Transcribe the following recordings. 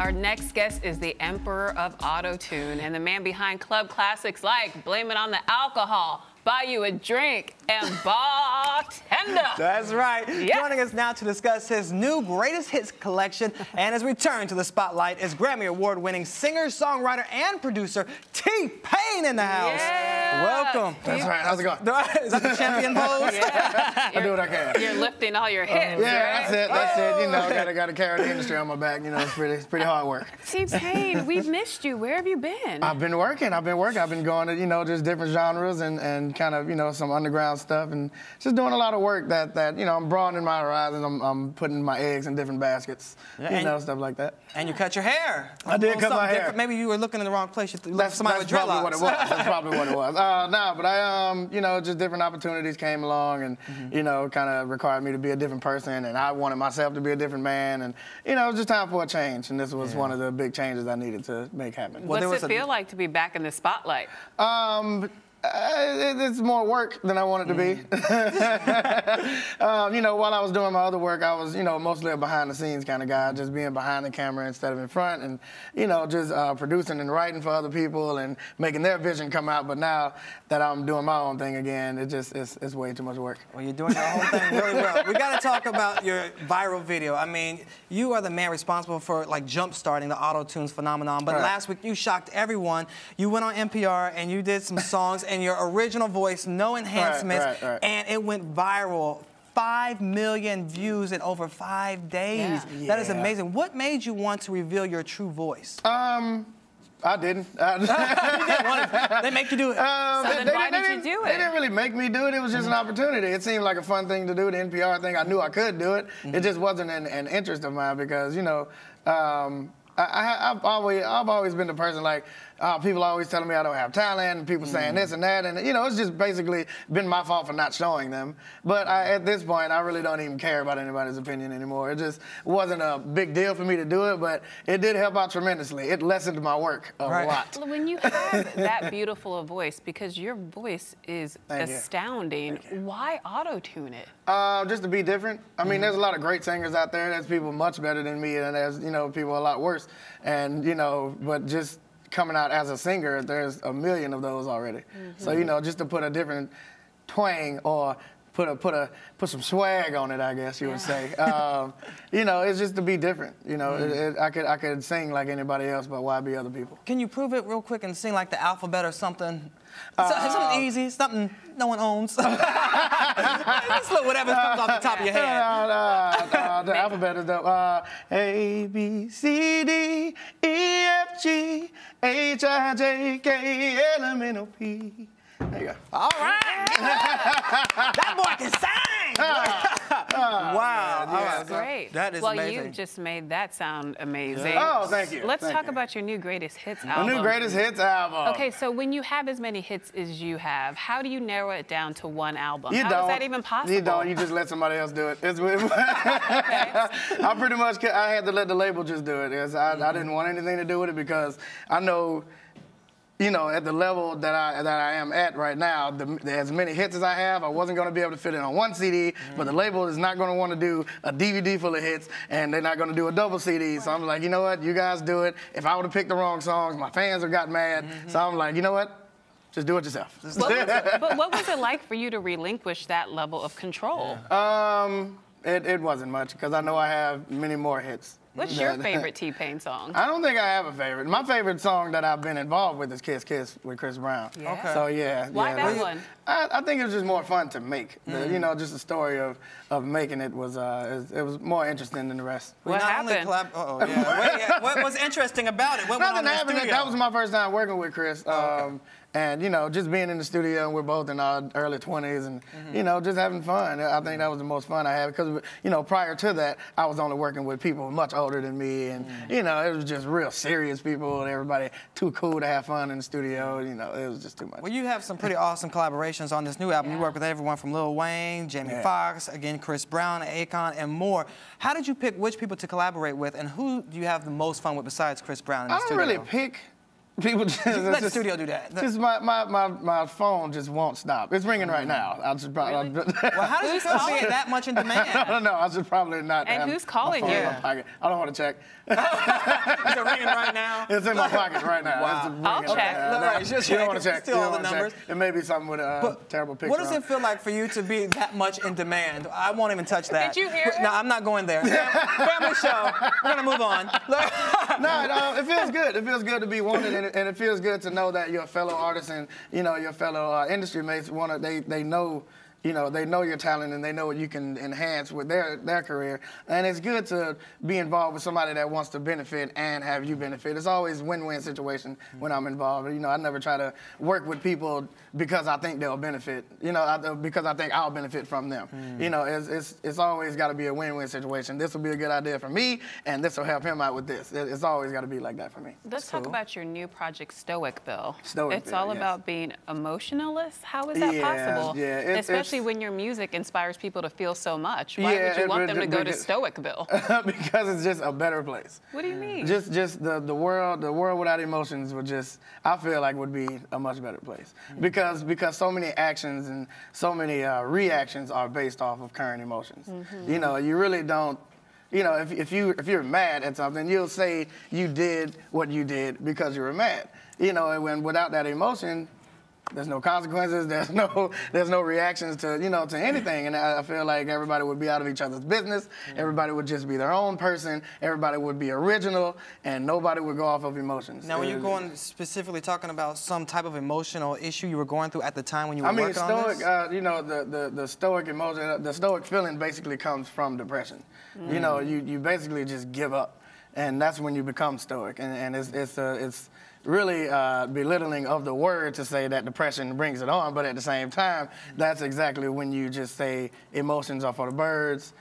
Our next guest is the Emperor of Auto-Tune and the man behind club classics like Blame It on the Alcohol, Buy You a Drink, and Bartender. That's right. Yes. Joining us now to discuss his new greatest hits collection and his return to the spotlight is Grammy Award-winning singer, songwriter, and producer T-Pain in the house. Yeah. Welcome. That's right. How's it going? Is that the champion pose? Yeah. I do what I can. You're lifting all your hits, Yeah, right? that's it. You know, gotta carry the industry on my back. You know, it's pretty hard work. T-Pain, we've missed you. Where have you been? I've been working. I've been going to, you know, just different genres and kind of, you know, some underground stuff and just doing a lot of work that you know, I'm broadening my horizons. I'm putting my eggs in different baskets, you know, stuff like that. And you cut your hair. I did cut my hair. Different. Maybe you were looking in the wrong place. You left somebody with probably dreadlocks. what it was. That's probably what it was. No, but I, you know, just different opportunities came along and, you know, kind of required me to be a different person, and I wanted myself to be a different man, and, you know, it was just time for a change, and this was one of the big changes I needed to make happen. What's it feel like to be back in the spotlight? It's more work than I want it to be. You know, while I was doing my other work, I was, you know, mostly a behind-the-scenes kind of guy, just being behind the camera instead of in front, and, you know, just producing and writing for other people and making their vision come out. But now that I'm doing my own thing again, it's way too much work. Well, you're doing your whole thing really well. We got to talk about your viral video. I mean, you are the man responsible for, like, jump-starting the auto-tunes phenomenon. But last week, you shocked everyone. You went on NPR and you did some songs in your original voice, no enhancements, and it went viral. 5 million views in over 5 days. Yeah. That is amazing. What made you want to reveal your true voice? I didn't. They make you do it. So then why did you do it? They didn't really make me do it. It was just an opportunity. It seemed like a fun thing to do, the NPR thing. I knew I could do it. It just wasn't an interest of mine because, you know, I've always been the person like, people always telling me I don't have talent, and people saying this and that, and you know, it's just basically been my fault for not showing them. But at this point, I really don't even care about anybody's opinion anymore. It just wasn't a big deal for me to do it, but it did help out tremendously. It lessened my work a lot. Well, when you have that beautiful a voice, because your voice is astounding, why auto-tune it? Just to be different. I mean, there's a lot of great singers out there. There's people much better than me, and there's, you know, people a lot worse. And, you know, but just coming out as a singer, there's a million of those already. So, you know, just to put a different twang or put some swag on it, I guess you would say. You know, it's just to be different. You know, I could sing like anybody else, but why be other people? Can you prove it real quick and sing like the alphabet or something? Something easy, something no one owns. Just whatever comes off the top of your head. The alphabet is the A, B, C, D, E, F, G, H, I, J, K, L, M, N, O, P. There you go. All right. That boy can sing. Wow. That's great. That is amazing. Well, you just made that sound amazing. Oh, thank you. Let's talk about your new greatest hits album. The new greatest hits album. Okay, so when you have as many hits as you have, how do you narrow it down to one album? How is that even possible? You don't. You just let somebody else do it. I pretty much, I had to let the label just do it. I didn't want anything to do with it because I know, you know, at the level that I am at right now, as many hits as I have, I wasn't going to be able to fit it on one CD, but the label is not going to want to do a DVD full of hits, and they're not going to do a double CD. So I'm like, you know what, you guys do it. If I would have picked the wrong songs, my fans would have gotten mad. So I'm like, you know what, just do it yourself. But what was it like for you to relinquish that level of control? It wasn't much, because I know I have many more hits. What's your favorite T-Pain song? I don't think I have a favorite. My favorite song that I've been involved with is Kiss Kiss with Chris Brown. Yeah. Okay. So yeah. Why that one? I think it was just more fun to make. You know, just the story of making it was more interesting than the rest. What happened? What was interesting about it? What went on in the studio? That was my first time working with Chris. And, you know, just being in the studio, and we're both in our early 20s, and, you know, just having fun. I think that was the most fun I had because, you know, prior to that, I was only working with people much older than me, and, you know, it was just real serious people, and everybody too cool to have fun in the studio. You know, it was just too much. Well, you have some pretty awesome collaborations on this new album. You work with everyone from Lil Wayne, Jamie Foxx, again, Chris Brown, Akon, and more. How did you pick which people to collaborate with, and who do you have the most fun with besides Chris Brown in the studio? I don't really pick People just let the studio do that. Just my phone just won't stop. It's ringing right now. I should probably. Really? Well, how does it feel being that much in demand? I don't know. I should probably not. And have who's calling my phone in you? my pocket. I don't want to check. Is it ringing right now? It's in my pocket right now. Wow. It's ringing I'll right check. now. Look, right, just You don't check. want to check. Still You all don't the wanna check. numbers. It may be something with a terrible picture. What does on it feel like for you to be that much in demand? I won't even touch that. Did you hear No, him? I'm not going there. Family show. We're gonna move on. No, it feels good. It feels good to be wanted, and it feels good to know that your fellow artists and your fellow industry mates they know. They know your talent and they know what you can enhance with their career. And it's good to be involved with somebody that wants to benefit and have you benefit. It's always a win-win situation when I'm involved. I never try to work with people because I think they'll benefit, because I think I'll benefit from them. It's always got to be a win-win situation. This will be a good idea for me, and this will help him out with this. It's always got to be like that for me. Let's talk about your new project, Stoic Bill. Stoic It's Bill, all yes. about being emotionalist. How is that possible? Yeah, Especially when your music inspires people to feel so much. Why would you want them to go to Stoic Bill? Because it's just a better place. What do you mean? Just the world without emotions I feel like would be a much better place. Because so many actions and so many reactions are based off of current emotions. You really don't. If you're mad at something, you'll say you did what you did because you were mad. And when without that emotion, there's no consequences. There's no reactions to to anything, and I feel like everybody would be out of each other's business. Everybody would just be their own person. Everybody would be original, and nobody would go off of emotions. Now, when you're going specifically talking about some type of emotional issue you were going through at the time when you were working on this? The stoic emotion, the stoic feeling basically comes from depression. You basically just give up, and that's when you become stoic, and it's really belittling of the word to say that depression brings it on, but at the same time, that's exactly when you just say emotions are for the birds.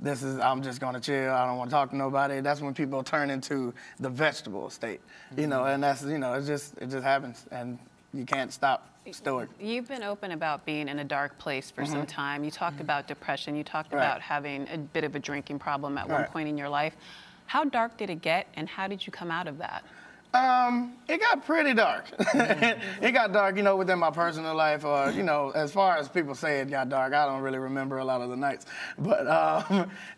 I'm just gonna chill. I don't want to talk to nobody. That's when people turn into the vegetable state, and that's it just happens, and you can't stop stoic. You've been open about being in a dark place for some time. You talked about depression. You talked about having a bit of a drinking problem at one point in your life. How dark did it get, and how did you come out of that? It got pretty dark. It got dark, within my personal life, or, as far as people say it got dark, I don't really remember a lot of the nights. But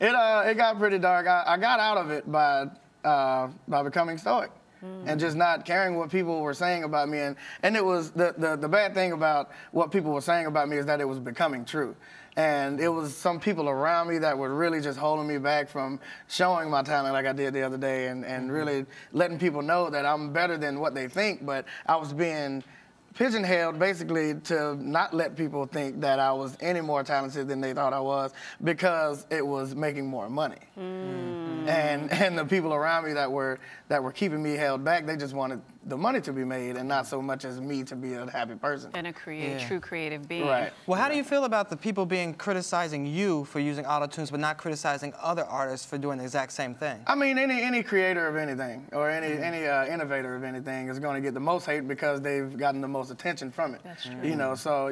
it got pretty dark. I got out of it by becoming stoic and just not caring what people were saying about me. And it was the bad thing about what people were saying about me is that it was becoming true. And it was some people around me that were really just holding me back from showing my talent like I did the other day and really letting people know that I'm better than what they think. But I was being pigeonholed basically to not let people think that I was any more talented than they thought I was because it was making more money. And the people around me that were keeping me held back, they just wanted the money to be made and not so much as me to be a happy person. And a true creative being. Right. Well, how do you feel about the people criticizing you for using auto-tunes but not criticizing other artists for doing the exact same thing? I mean, any creator of anything or any innovator of anything is going to get the most hate because they've gotten the most attention from it. That's true. So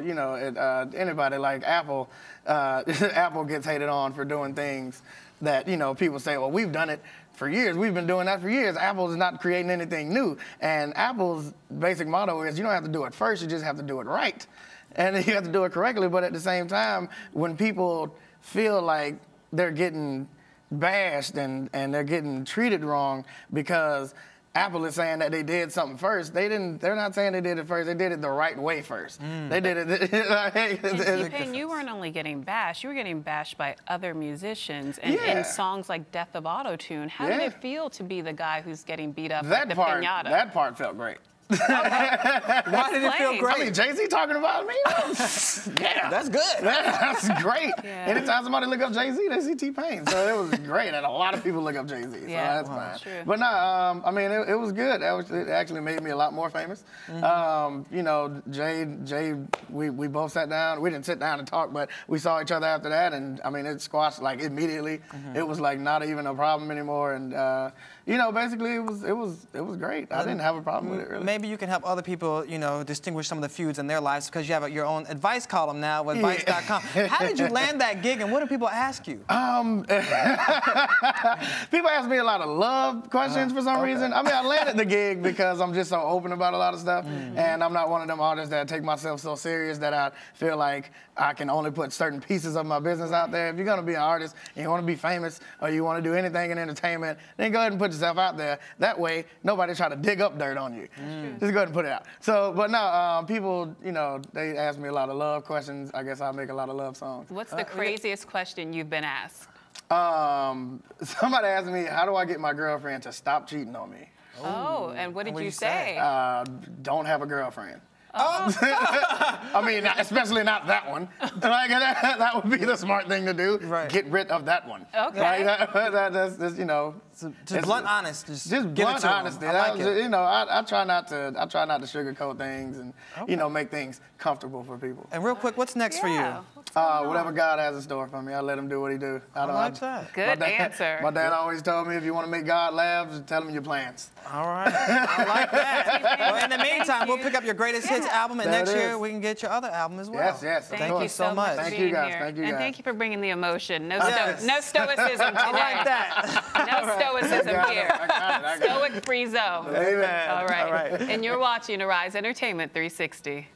anybody like Apple, Apple gets hated on for doing things that people say, well, we've done it for years. We've been doing that for years. Apple's not creating anything new. And Apple's basic motto is you don't have to do it first, you just have to do it right. And you have to do it correctly, but at the same time, when people feel like they're getting bashed and they're getting treated wrong because Apple is saying that they did something first. They're not saying they did it first. They did it the right way first. They did it. And T-Pain, you weren't only getting bashed, you were getting bashed by other musicians and in songs like Death of Auto-Tune. How did it feel to be the guy who's getting beat up at the piñata? That part felt great. Why did it feel great? I mean, Jay-Z talking about me? Yeah. That's good. That's great. Yeah. Anytime somebody look up Jay-Z, they see T-Pain. So it was great. And a lot of people look up Jay-Z. So that's fine. True. But no, I mean, it was good. It actually made me a lot more famous. Jay, we both sat down. We didn't sit down and talk, but we saw each other after that. And I mean, it squashed like immediately. It was like not even a problem anymore. And basically it was great. I didn't have a problem with it really. maybe you can help other people, you know, distinguish some of the feuds in their lives because you have your own advice column now with Vice.com. How did you land that gig, and what do people ask you? People ask me a lot of love questions for some reason. I mean, I landed the gig because I'm just so open about a lot of stuff, and I'm not one of them artists that take myself so serious that I feel like I can only put certain pieces of my business out there. If you're gonna be an artist and you wanna be famous or you wanna do anything in entertainment, then go ahead and put yourself out there. That way, nobody try to dig up dirt on you. Just go ahead and put it out. So, but no, people, you know, they ask me a lot of love questions. I guess I make a lot of love songs. What's the craziest question you've been asked? Somebody asked me, how do I get my girlfriend to stop cheating on me? Oh, and what did you say? Don't have a girlfriend. I mean, especially not that one. Like, that would be the smart thing to do. Right. Get rid of that one. Okay. Like, that's, you know. Just blunt honest. Just blunt honesty. I like it. You know, I try not to sugarcoat things and you know, make things comfortable for people. And real quick, what's next for you? Whatever God has in store for me, I let him do what he do. I like that. Good answer. My dad always told me, if you want to make God laugh, just tell him your plans. All right. I like that. Well, in the meantime, we'll pick up your greatest hits album, and next year we can get your other album as well. Yes. Thank you so much. Thank you guys. And thank you for bringing the emotion. No stoicism today. I like that. No stoicism here. I got it. Stoic free zone. Amen. All right. And you're watching Arise Entertainment 360.